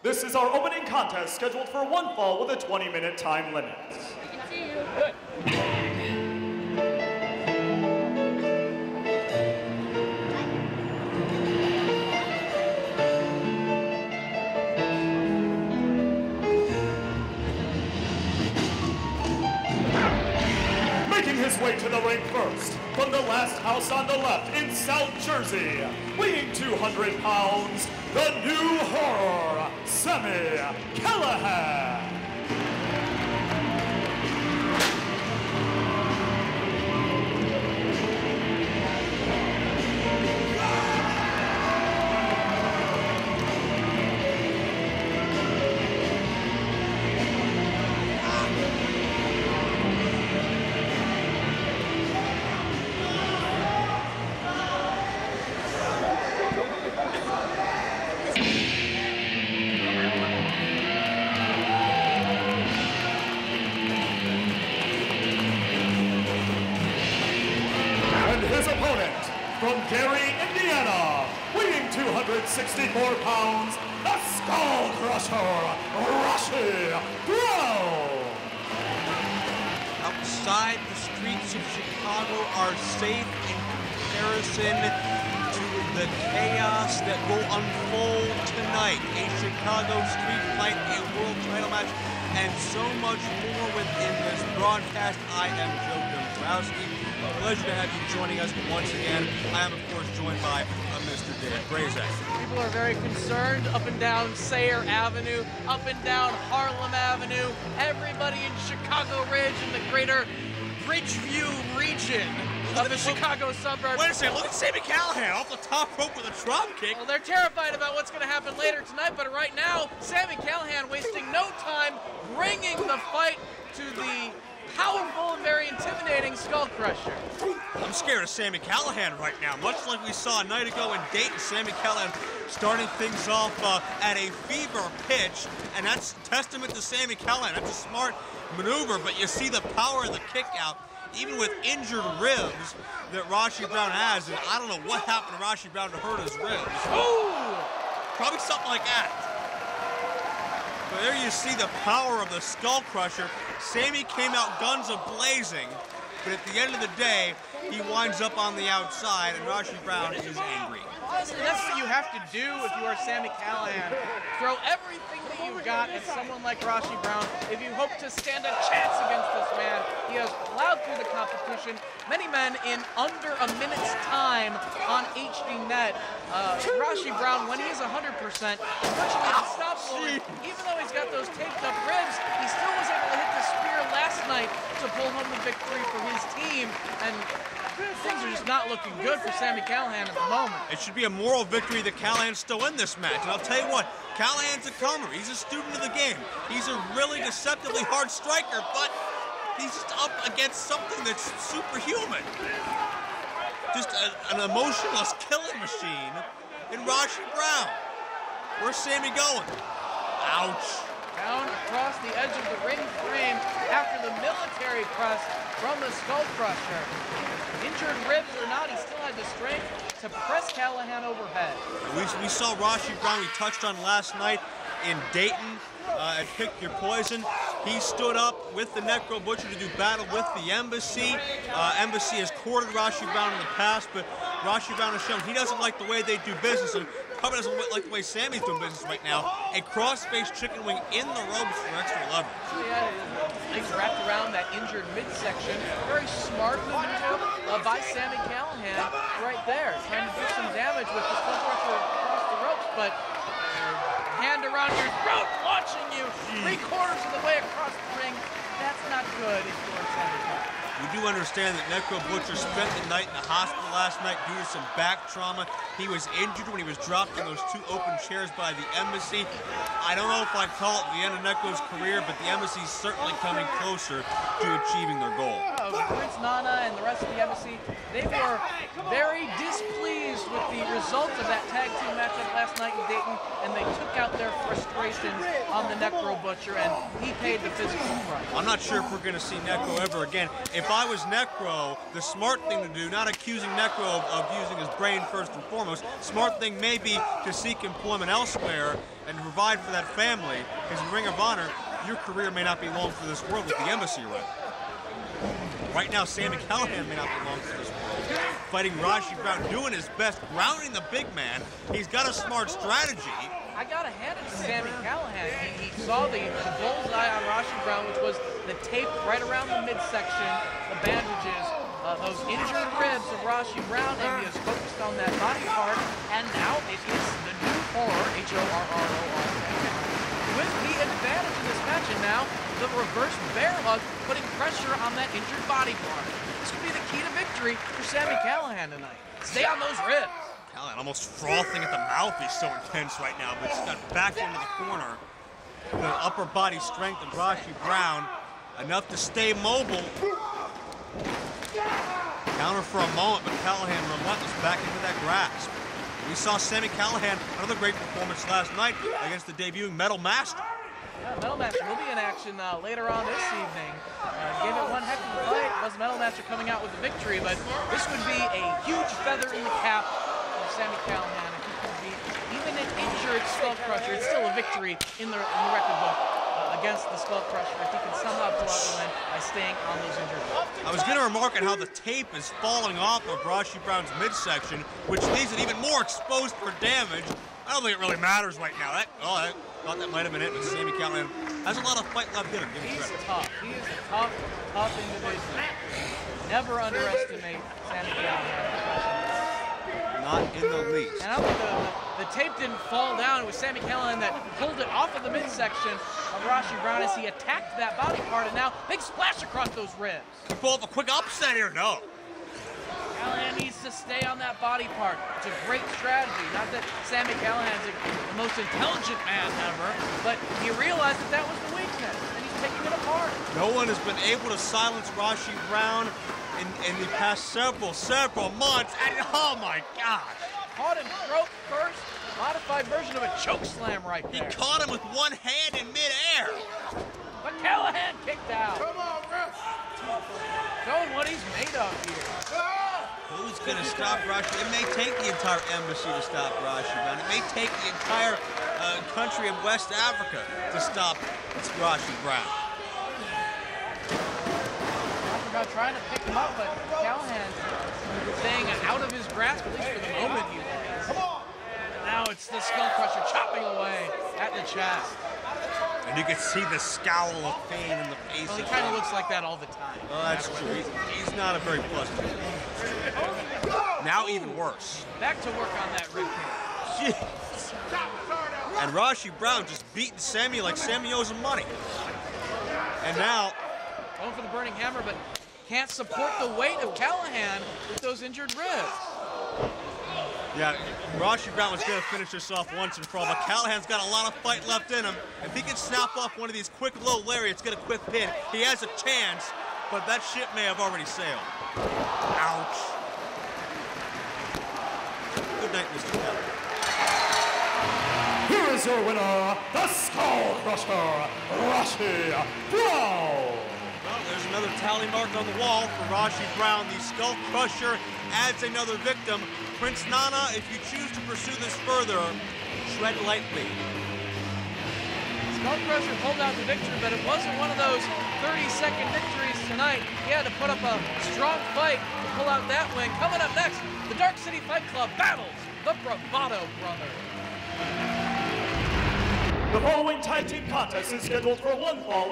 This is our opening contest scheduled for one fall with a 20-minute time limit. Making his way to the ring first, from the last house on the left in South Jersey, weighing 200 pounds, the new horror, Sammi Callahan. His opponent, from Gary, Indiana, weighing 264 pounds, the skullkrusher, Rasche. Outside the streets of Chicago are safe in comparison to the chaos that will unfold tonight. A Chicago street fight, a world title match, and so much more within this broadcast. I am Joe Dombrowski. Pleasure to have you joining us once again. I am, of course, joined by Mr. Dave Brazek. People are very concerned up and down Sayre Avenue, up and down Harlem Avenue, everybody in Chicago Ridge and the greater Bridgeview region of the Chicago suburbs. Wait a second, look at Sammi Callahan off the top rope with a drop kick. Well, they're terrified about what's going to happen later tonight, but right now, Sammi Callahan wasting no time bringing the fight to the powerful and very intimidating skullkrusher. I'm scared of Sammi Callahan right now, much like we saw a night ago in Dayton. Sammi Callahan starting things off at a fever pitch, and that's testament to Sammi Callahan. That's a smart maneuver, but you see the power of the kick out, even with injured ribs that Rasche Brown has, and I don't know what happened to Rasche Brown to hurt his ribs. Ooh! Probably something like that. But there you see the power of the skullkrusher. Sammi came out guns a-blazing, but at the end of the day, he winds up on the outside, and Rasche Brown is angry. Honestly, that's what you have to do if you are Sammi Callahan. Throw everything that you've got at someone like Rasche Brown if you hope to stand a chance against this man. He has plowed through the competition. Many men in under a minute's time on HDNet. Rasche Brown, when he is 100%, virtually unstoppable. Even though he's got those taped up ribs, he still was able to hit the spear last night to pull home the victory for his team. And things are just not looking good for Sammi Callahan at the moment. It should be a moral victory that Callahan's still in this match. And I'll tell you what, Callahan's a comer. He's a student of the game. He's a really deceptively hard striker, but he's just up against something that's superhuman. Just an emotionless killing machine in Rasche Brown. Where's Sammi going? Ouch. Down across the edge of the ring frame after the military press from the skullkrusher. Injured ribs or not, he still had the strength to press Callahan overhead. We saw Rasche Brown, we touched on last night in Dayton at Pick Your Poison. He stood up with the Necro Butcher to do battle with the Embassy. Embassy has courted Rasche Brown in the past, but Rasche Brown has shown he doesn't like the way they do business, and probably doesn't like the way Sammy's doing business right now. A cross-face chicken wing in the ropes for extra leverage. Yeah, legs wrapped around that injured midsection. Very smart maneuver by Sammi Callahan right there, trying to do some damage with the skullkrusher across the ropes, but hand around your throat, launching you 3/4 of the way across the ring. That's not good if you're Sammi Callahan. We do understand that Necro Butcher spent the night in the hospital last night due to some back trauma. He was injured when he was dropped in those 2 open chairs by the Embassy. I don't know if I'd call it the end of Necro's career, but the Embassy's certainly coming closer to achieving their goal. Prince Nana and the rest of the Embassy, they were very displeased pleased with the results of that tag team matchup last night in Dayton, and they took out their frustrations on the Necro Butcher, and he paid the physical price. I'm not sure if we're going to see Necro ever again. If I was Necro, the smart thing to do, not accusing Necro of using his brain first and foremost, smart thing may be to seek employment elsewhere and to provide for that family, because in Ring of Honor, your career may not be long for this world with the embassy rep. Right now, Sammi Callahan may not belong to this world. Fighting Rasche Brown, doing his best, grounding the big man. He's got a smart strategy. I got to hand it to Sammi Callahan. He saw the bullseye on Rasche Brown, which was the tape right around the midsection, the bandages, those injured ribs of Rasche Brown, and he is focused on that body part. And now it is the new horror, H-O-R-R-O-R, with the advantage in this match, and now the reverse bear hug, putting pressure on that injured body part. This could be the key to victory for Sammi Callahan tonight. Stay on those ribs. Callahan almost frothing at the mouth. He's so intense right now, but he's got back into the corner. The upper body strength of Rasche Brown, enough to stay mobile. Counter for a moment, but Callahan relentless back into that grasp. We saw Sammi Callahan, another great performance last night against the debuting Metal Master. Yeah, Metal Master will be in action later on this evening. Gave it one heck of a fight. Was Metal Master coming out with the victory, but this would be a huge feather in the cap of Sammi Callahan. If he could beat even an injured skullkrusher, it's still a victory in the record book against the skullkrusher if he can somehow pull out the win by staying on those injured ribs. I was going to remark on how the tape is falling off of Rasche Brown's midsection, which leaves it even more exposed for damage. I don't think it really matters right now. I thought that might have been it, but Sammi Callahan has a lot of fight left in him. He's tough. He is a tough individual. Never underestimate Sammi Callahan. Not in the least. And I don't think the tape didn't fall down. It was Sammi Callahan that pulled it off of the midsection of Rasche Brown as he attacked that body part, and now big splash across those ribs. Can pull off a quick upset here? No. Callahan needs to stay on that body part. It's a great strategy. Not that Sammi Callahan's the most intelligent man ever, but he realized that was the weakness, and he's taking it apart. No one has been able to silence Rasche Brown in the past several months, and oh my gosh. Caught him throat first, modified version of a choke slam right there. He caught him with one hand in midair. But Callahan kicked out. Come on, ref. Showing what he's made of here. Who's going to stop Rasche? It may take the entire embassy to stop Rasche Brown. It may take the entire country of West Africa to stop Rasche Brown. About trying to pick him up, but Callahan staying out of his grasp, at least for the moment he was. Now it's the skullkrusher chopping away at the chest. And you can see the scowl of pain in the face. Well, he kind of looks like that all the time. Oh, that's true. He's not a very pleasant man. Now even worse. Back to work on that rib cage. Jeez. And Rasche Brown just beating Sammi like Sammi owes him money. And now going for the burning hammer, but can't support the weight of Callahan with those injured ribs. Yeah, Rasche Brown was going to finish this off once and for all, but Callahan's got a lot of fight left in him. If he can snap off one of these quick low lariats, get a quick pin, he has a chance, but that ship may have already sailed. Ouch. Good night, Mr. Kelly. Here is your winner, the skullkrusher, Rasche Brown. Well, there's another tally mark on the wall for Rasche Brown. The skullkrusher adds another victim. Prince Nana, if you choose to pursue this further, tread lightly. Skullkrusher pulled out the victory, but it wasn't one of those 30-second victories tonight. He had to put up a strong fight to pull out that win. Coming up next, the Dark City Fight Club battles the Bravado Brothers. The following tag team contest is scheduled for one fall.